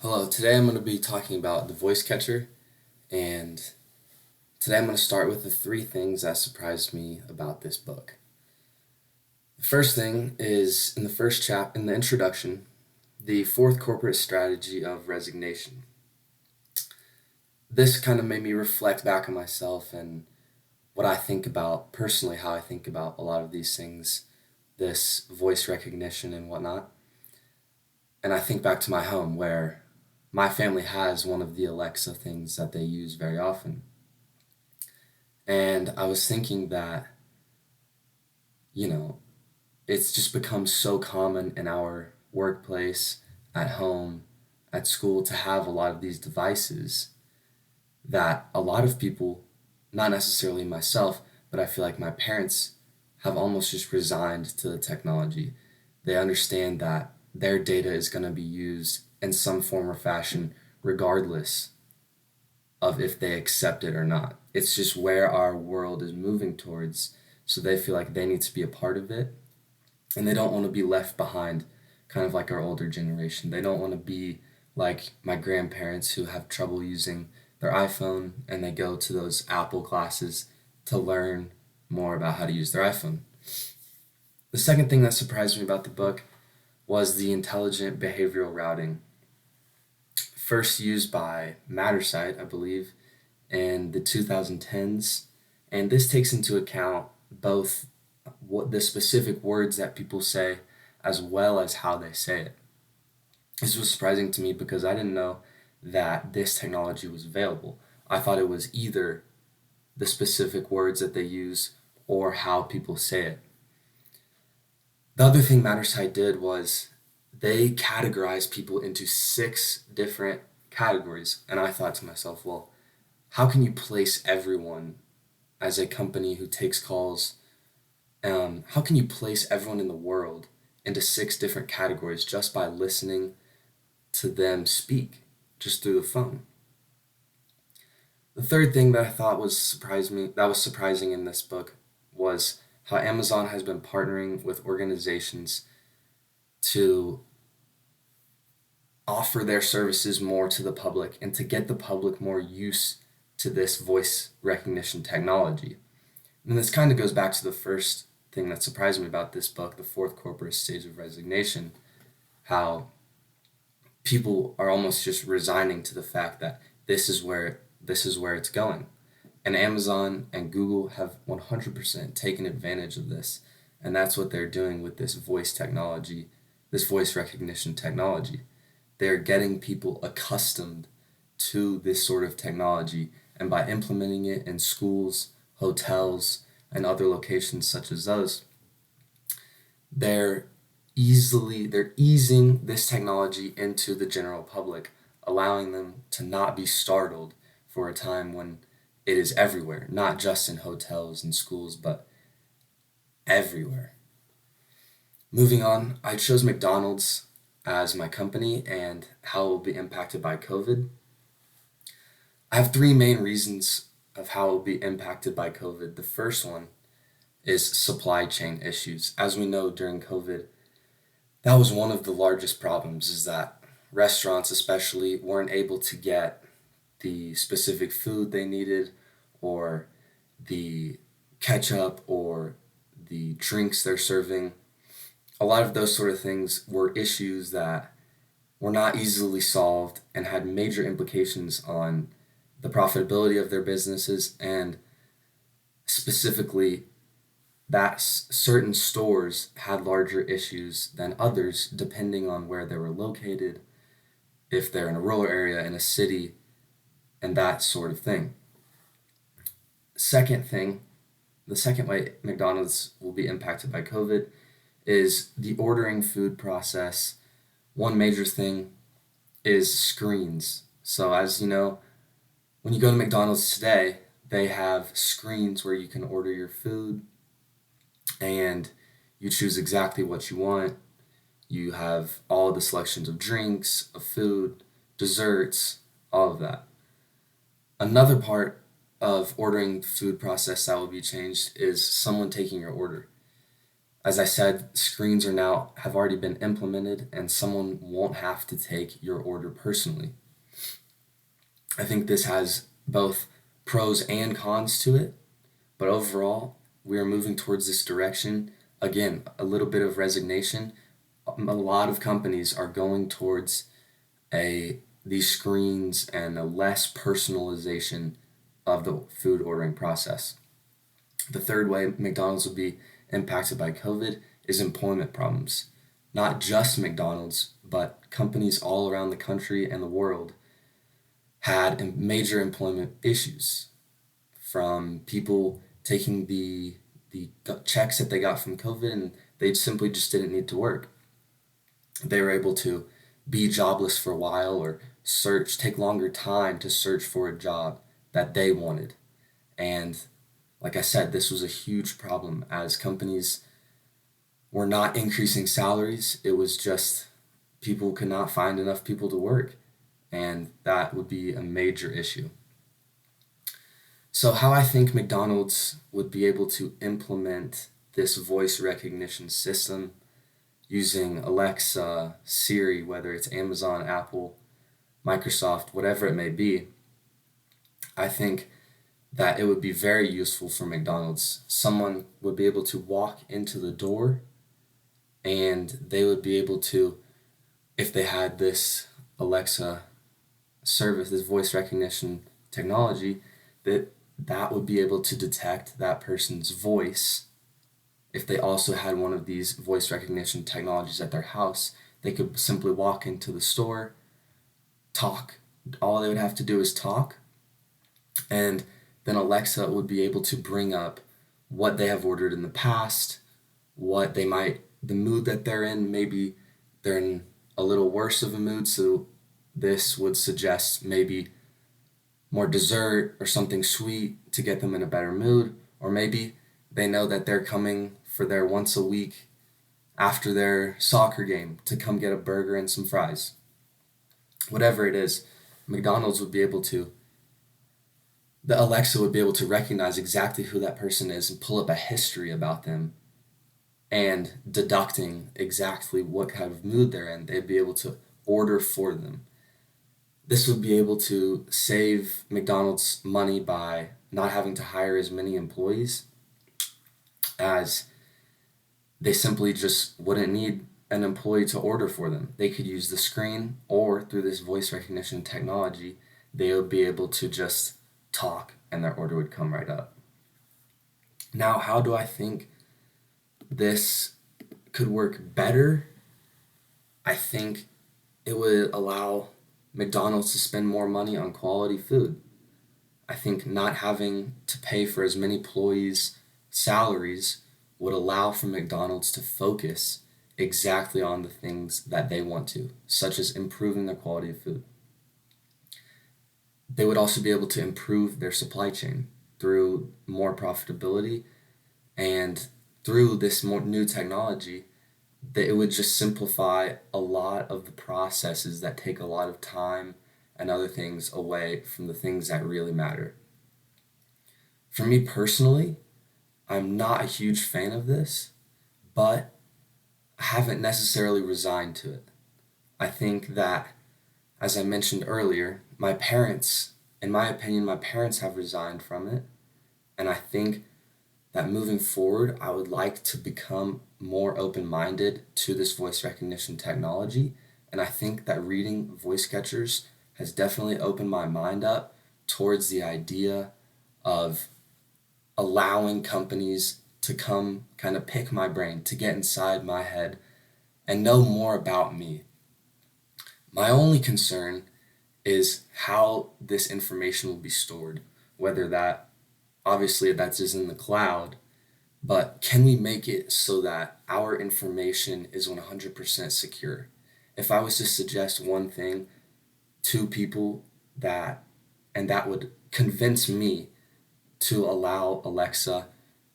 Hello, today I'm going to be talking about the voice catcher, and today I'm going to start with the three things that surprised me about this book. The first thing is in the in the introduction, the fourth corporate strategy of resignation. This kind of made me reflect back on myself and what I think about personally, how I think about a lot of these things, this voice recognition and whatnot. And I think back to my home where my family has one of the Alexa things that they use very often. And I was thinking that, you know, it's just become so common in our workplace, at home, at school to have a lot of these devices that a lot of people, not necessarily myself, but I feel like my parents have almost just resigned to the technology. They understand that their data is going to be used in some form or fashion, regardless of if they accept it or not. It's just where our world is moving towards. So they feel like they need to be a part of it and they don't want to be left behind, kind of like our older generation. They don't want to be like my grandparents who have trouble using their iPhone and they go to those Apple classes to learn more about how to use their iPhone. The second thing that surprised me about the book was the intelligent behavioral routing, first used by Mattersight, I believe, in the 2010s. And this takes into account both what the specific words that people say as well as how they say it. This was surprising to me because I didn't know that this technology was available. I thought it was either the specific words that they use or how people say it. The other thing Mattersight did was they categorized people into six different categories. And I thought to myself, well, how can you place everyone as a company who takes calls? How can you place everyone in the world into six different categories just by listening to them speak just through the phone? The third thing that I thought was surprising in this book was how Amazon has been partnering with organizations to offer their services more to the public and to get the public more used to this voice recognition technology. And this kind of goes back to the first thing that surprised me about this book, the fourth corporate stage of resignation, how people are almost just resigning to the fact that this is where it's going. And Amazon and Google have 100% taken advantage of this. And that's what they're doing with this voice technology, this voice recognition technology. They're getting people accustomed to this sort of technology. And by implementing it in schools, hotels, and other locations such as those, they're they're easing this technology into the general public, allowing them to not be startled for a time when it is everywhere, not just in hotels and schools, but everywhere. Moving on, I chose McDonald's as my company and how it will be impacted by COVID. I have three main reasons of how it will be impacted by COVID. The first one is supply chain issues. As we know, during COVID, that was one of the largest problems is that restaurants especially weren't able to get the specific food they needed or the ketchup or the drinks they're serving. A lot of those sort of things were issues that were not easily solved and had major implications on the profitability of their businesses and specifically that certain stores had larger issues than others depending on where they were located, if they're in a rural area, in a city, and that sort of thing. Second thing, the second way McDonald's will be impacted by COVID is the ordering food process. One major thing is screens. So, as you know, when you go to McDonald's today, they have screens where you can order your food and you choose exactly what you want. You have all the selections of drinks, of food, desserts, all of that. Another part of ordering food process that will be changed is someone taking your order. As I said, screens are now have already been implemented and someone won't have to take your order personally. I think this has both pros and cons to it, but overall, we are moving towards this direction. Again, a little bit of resignation. A lot of companies are going towards a these screens and a less personalization of the food ordering process. The third way McDonald's will be impacted by COVID is employment problems. Not just McDonald's, but companies all around the country and the world had major employment issues, from people taking the checks that they got from COVID and they simply just didn't need to work. They were able to be jobless for a while or take longer time to search for a job that they wanted. And like I said, this was a huge problem as companies were not increasing salaries. It was just people could not find enough people to work, and that would be a major issue. So, how I think McDonald's would be able to implement this voice recognition system using Alexa, Siri, whether it's Amazon, Apple, Microsoft, whatever it may be, I think that it would be very useful for McDonald's. Someone would be able to walk into the door and they would be able to, if they had this Alexa service, this voice recognition technology, that would be able to detect that person's voice. If they also had one of these voice recognition technologies at their house, they could simply walk into the store, talk. All they would have to do is talk, and then Alexa would be able to bring up what they have ordered in the past, the mood that they're in. Maybe they're in a little worse of a mood, so this would suggest maybe more dessert or something sweet to get them in a better mood. Or maybe they know that they're coming for their once a week after their soccer game to come get a burger and some fries. Whatever it is, McDonald's would be able to, the Alexa would be able to recognize exactly who that person is and pull up a history about them, and deducting exactly what kind of mood they're in, they'd be able to order for them. This would be able to save McDonald's money by not having to hire as many employees, as they simply just wouldn't need an employee to order for them. They could use the screen, or through this voice recognition technology, they would be able to just talk and their order would come right up. Now, how do I think this could work better? I think it would allow McDonald's to spend more money on quality food. I think not having to pay for as many employees' salaries would allow for McDonald's to focus exactly on the things that they want to, such as improving the quality of food. They would also be able to improve their supply chain through more profitability, and through this more new technology, that it would just simplify a lot of the processes that take a lot of time and other things away from the things that really matter. For me personally, I'm not a huge fan of this, but I haven't necessarily resigned to it. I think that, as I mentioned earlier, my parents, in my opinion, my parents have resigned from it, and I think that moving forward, I would like to become more open minded to this voice recognition technology. And I think that reading voice catchers has definitely opened my mind up towards the idea of allowing companies to come kind of pick my brain, to get inside my head and know more about me. My only concern is how this information will be stored, whether that, obviously, that's just in the cloud. But can we make it so that our information is 100% secure? If I was to suggest one thing to people, that and that would convince me to allow Alexa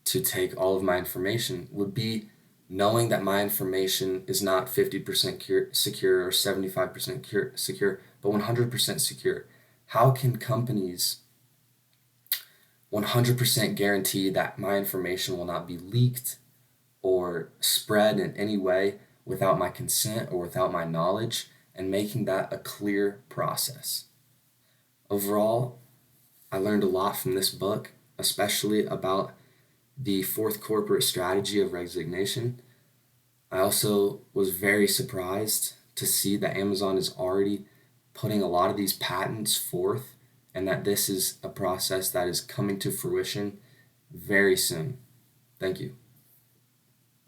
to take all of my information, would be knowing that my information is not 50% secure or 75% secure, but 100% secure. How can companies 100% guarantee that my information will not be leaked, or spread in any way without my consent or without my knowledge, and making that a clear process. Overall, I learned a lot from this book, especially about the fourth corporate strategy of resignation. I also was very surprised to see that Amazon is already putting a lot of these patents forth and that this is a process that is coming to fruition very soon. Thank you.